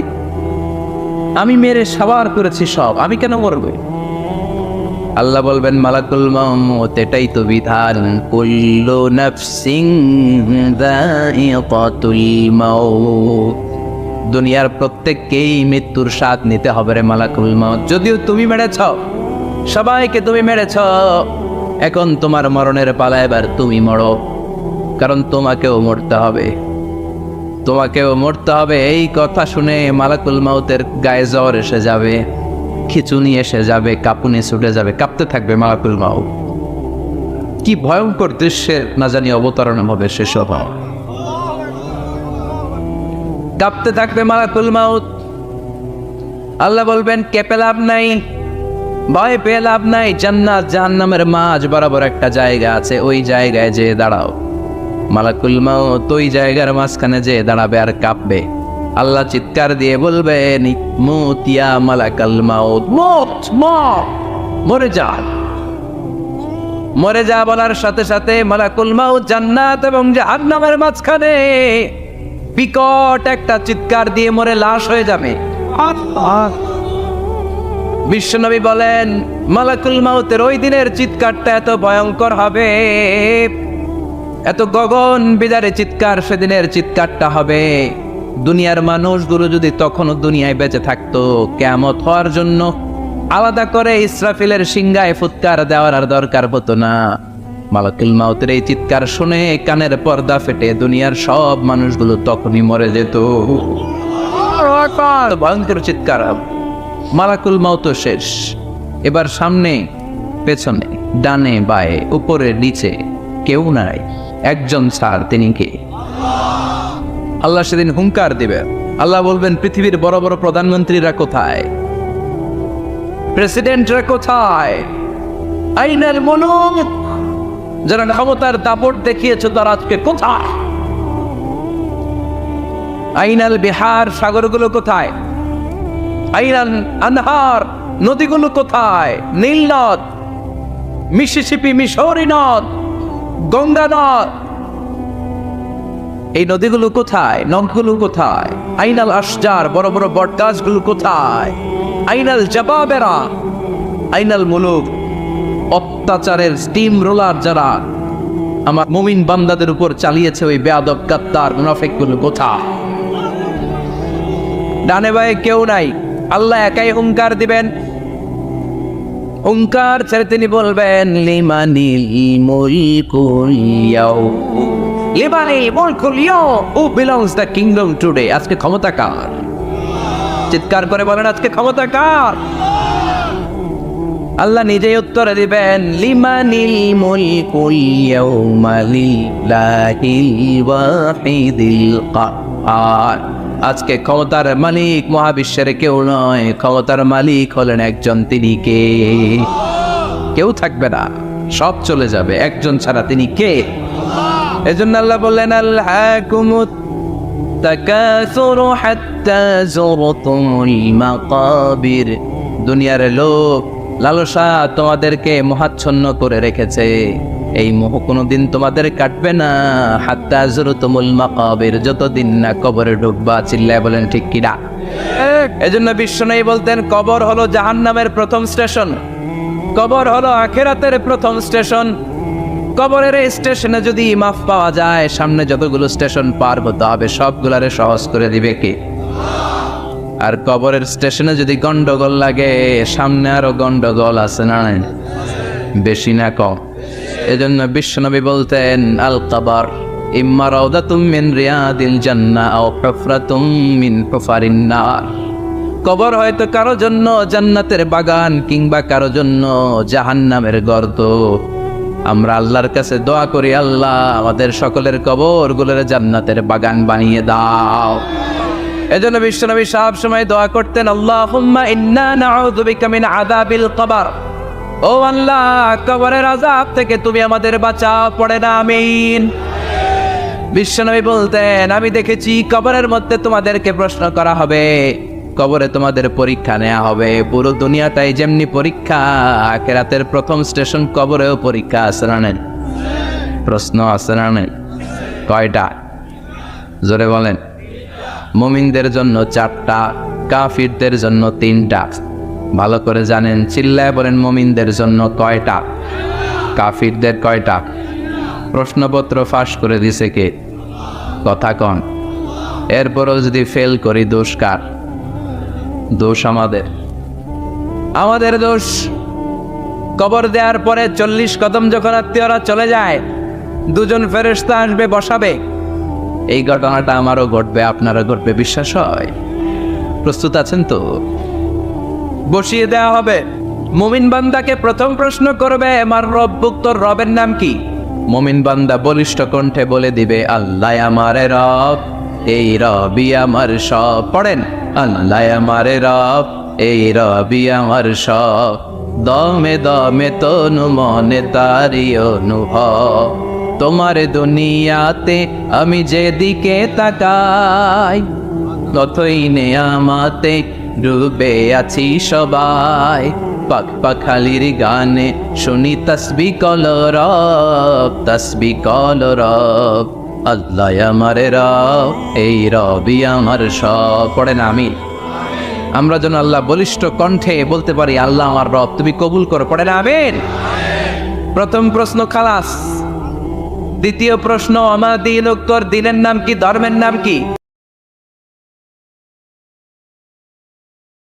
[SPEAKER 1] আমি মেরে সাবার করেছি সব, আমি কেন মরবে? আল্লাহ বলবেন মালাকুল মাউত এটাই তো বিধান, কুল্লু নাফসিন যায়িকাতুল মাউত, দুনিয়ার প্রত্যেককেই মৃত্যুর স্বাদ নিতে হবে রে মালাকুল মাউত। যদিও তুমি মেরেছ, সবাইকে তুমি মেরেছ, এখন তোমার মরণের পালা, এবার তুমি মরো, কারণ তোমাকেও মরতে হবে, তোমাকেও মরতে হবে। এই কথা শুনে মালাকুল মাউতের গায়ে জ্বর এসে যাবে, খিচুনি এসে যাবে, কাঁপুনি ছুটে যাবে, কাঁপতে থাকবে মালাকুল মাউত। কি ভয়ঙ্কর দৃশ্যের না জানি অবতারণ হবে সেসব। কাঁপতে থাকবে মালাকুল মাউত। আল্লাহ বলবেন কেঁপে লাভ নাই, ভয় পেয়ে লাভ নাই, জান্নাত জাহান্নামের মাঝ বরাবর একটা জায়গা আছে, ওই জায়গায় যেয়ে দাঁড়াও। মালাকুল মাউত ওই জায়গার মাঝখানে যেয়ে দাঁড়াবে আর কাঁপবে। আল্লাহ চিৎকার দিয়ে বলবেন মুত ইয়া মালাকাল মাউত, মুত, মরে যা, মরে যা। বলার সাথে সাথে মালাকুল মাউত জান্নাত এবং জাহান্নামের মাঝখানে বিকট একটা চিৎকার দিয়ে মরে লাশ হয়ে যাবে। বিশ্বনবী বলেন মালাকুল মাউতের ওই দিনের চিৎকারটা এত ভয়ঙ্কর হবে, এত গগন বিদারে চিৎকার সেদিনের চিৎকারটা হবে। দুনিয়ার মানুষগুলো যদি তখনও দুনিয়ায় বেঁচে থাকতো, কিয়ামত হওয়ার জন্য আলাদা করে ইসরাফিলের সিংহায় ফুৎকার দেওয়ার আর দরকার হতো না। মালাকুল মাউতের এই চিৎকার শুনে কানের পর্দা ফেটে দুনিয়ার সব মানুষগুলো তখনই মরে যেত। ভয়ঙ্কর চিৎকার। মালাকুল মাউত শেষ। এবার সামনে পেছনে ডানে বায়ে উপরে নিচে কেউ নাই, একজন ছাড়, তিনি কে? আল্লাহ সেদিন হুঙ্কার দিবেন। আল্লাহ বলবেন পৃথিবীর বড় বড় প্রধানমন্ত্রীরা কোথায়, প্রেসিডেন্টরা কোথায়, আইনের মুলুক যারা ক্ষমতার দাপট দেখিয়েছে তারা আজকে কোথায়? আইনাল বিহার, সাগরগুলো কোথায়? আইনাল আনহার, নদীগুলো কোথায়? নীল নদ, মিসিসিপি, মিসৌরি নদ, গঙ্গা নদ, এই নদীগুলো কোথায়? নদগুলো কোথায়? আইনাল আশজার, বড় বড় বটগাছগুলো কোথায়? আইনাল জাবাবেরা, আইনাল মুলুক, অত্যাচারের স্টিম রোলার যারা আমার মুমিন বান্দাদের উপর চালিয়েছে, ওই বেয়াদব গাদ্দার মুনাফিকগুলো কোথায়? ডানে বায়ে কেউ নাই। আল্লাহ একাই হুঙ্কার দিবেন। হুঙ্কার ছেড়ে তিনি বলবেন লিমানিল মুলকুল ইয়াউম, লিমানিল মুলকুল ইয়াউম, who belongs the kingdom today. আজকে ক্ষমতা কার? চিৎকার করে বলেন আজকে ক্ষমতা কার? আল্লাহ নিজেই উত্তর দিবেন লিমানিল মুলকুল ইয়াউমা লিল্লাহিল ওয়াহিদিল কাহ্হার। আজকে ক্ষমতার মালিক মহাবিশ্বের কেউ নয়, ক্ষমতার মালিক হলেন একজন, তিনি কে? কেউ থাকবে না, সব চলে যাবে, একজন ছাড়া, তিনি কে? এজন্য আল্লাহ বললেন আলহাকুমুত তাকাসুরু হাত্তা যুরতুমুল মাকাবির। দুনিয়ার লোক লালসা তোমাদেরকে মোহাচ্ছন্ন করে রেখেছে, এই মোহ কোনোদিন তোমাদের কাটবে না। হাত্তা যুরতুমুল মাকাবির, যতদিন না কবরে ঢুকবা। চিল্লায় বলেন ঠিক কিনা? এজন্য বিশ্বনবী বলতেন কবর হলো জাহান্নামের প্রথম স্টেশন, কবর হলো আখিরাতের প্রথম স্টেশন। কবরের এই স্টেশনে যদি মাফ পাওয়া যায়, সামনে যতগুলো স্টেশন পার হতে হবে সবগুলারে সহজ করে দিবে কে? আর কবরের স্টেশনে যদি গন্ডগোল লাগে, সামনে আরো গন্ডগোল আছে না, বেশি না কম? এজন্য বিশ্বনবী বলতেন আল কবর ইম্মা রাউদাতুম মিন রিয়াদিল জান্নাহ আও হুফরাতুম মিন হুফারিন নার। কবর হয়তো কারো জন্য জান্নাতের বাগান, কিংবা কারো জন্য জাহান্নামের গর্ত। আমরা আল্লাহর কাছে দোয়া করি, আল্লাহ আমাদের সকলের কবরগুলোর জান্নাতের বাগান বানিয়ে দাও। এজন্য বিশ্বনবী সব সময় দোয়া করতেন আল্লাহুম্মা ইন্না নাউযু বিকা মিন আযাবিল কবর। ও আল্লাহ, কবরের আযাব থেকে তুমি আমাদের বাঁচাও, পড়ে না আমিন। বিশ্বনবী বলতেন আমি দেখেছি কবরের মধ্যে তোমাদেরকে প্রশ্ন করা হবে, কবরে তোমাদের পরীক্ষা নেওয়া হবে। পুরো দুনিয়াটাই যেমনি পরীক্ষা, আখিরাতের প্রথম স্টেশন কবরেও পরীক্ষা আছে না নেই? প্রশ্ন আছে না নেই? কয়টা? জোরে বলেন। মুমিনদের জন্য 4টা, কাফিরদের জন্য 3টা। ভালো করে জানেন, চিল্লায় বলেন মুমিনদের জন্য কয়টা, কাফিরদের কয়টা? প্রশ্নপত্র ফাঁস করে দিছে কে? কথা কন। এরপরও যদি ফেল করি, দোষ কার? দোষ আমাদের, আমাদের দোষ। কবর দেওয়ার পরে 40 কদম যখন আত্মীয়রা চলে যায়, 2জন ফেরেশতা আসবে, বসাবে। এই ঘটনাটা আমারও ঘটবে, আপনারও ঘটবে, বিশ্বাস হয়? প্রস্তুত আছেন তো? বসিয়ে দেওয়া হবে। মুমিন বান্দাকে প্রথম প্রশ্ন করবে আমার রব্বুক, তোর রবের নাম কি? মুমিন বান্দা বলিষ্ঠ কণ্ঠে বলে দিবে আল্লাহ আমারে রব, এই রবই আমার সব। পড়েন আল্লাহ আমারে রব, এই রবি আমার সব, দমে দমে তনু মনে তারি অনুভব। তোমার দুনিয়াতে আমি যেদিকে তাকাই, ততই নেয়ামাতে ডুবে আছি সবাই। পাক পাখালির গানে শুনি তসবি কলরব, তসবি কলরব। আল্লাহ আমার রব, এই রবি আমার সব। পড়েন আমিন। আমরা যেন আল্লাহ বলিষ্ঠ কণ্ঠে বলতে পারি, আল্লাহ আমার রব, তুমি কবুল করো। পড়েন আমিন। প্রথম প্রশ্ন খালাস। দ্বিতীয় প্রশ্ন, আমার দিন উত্তর, দিনের নাম কি, ধর্মের নাম কি?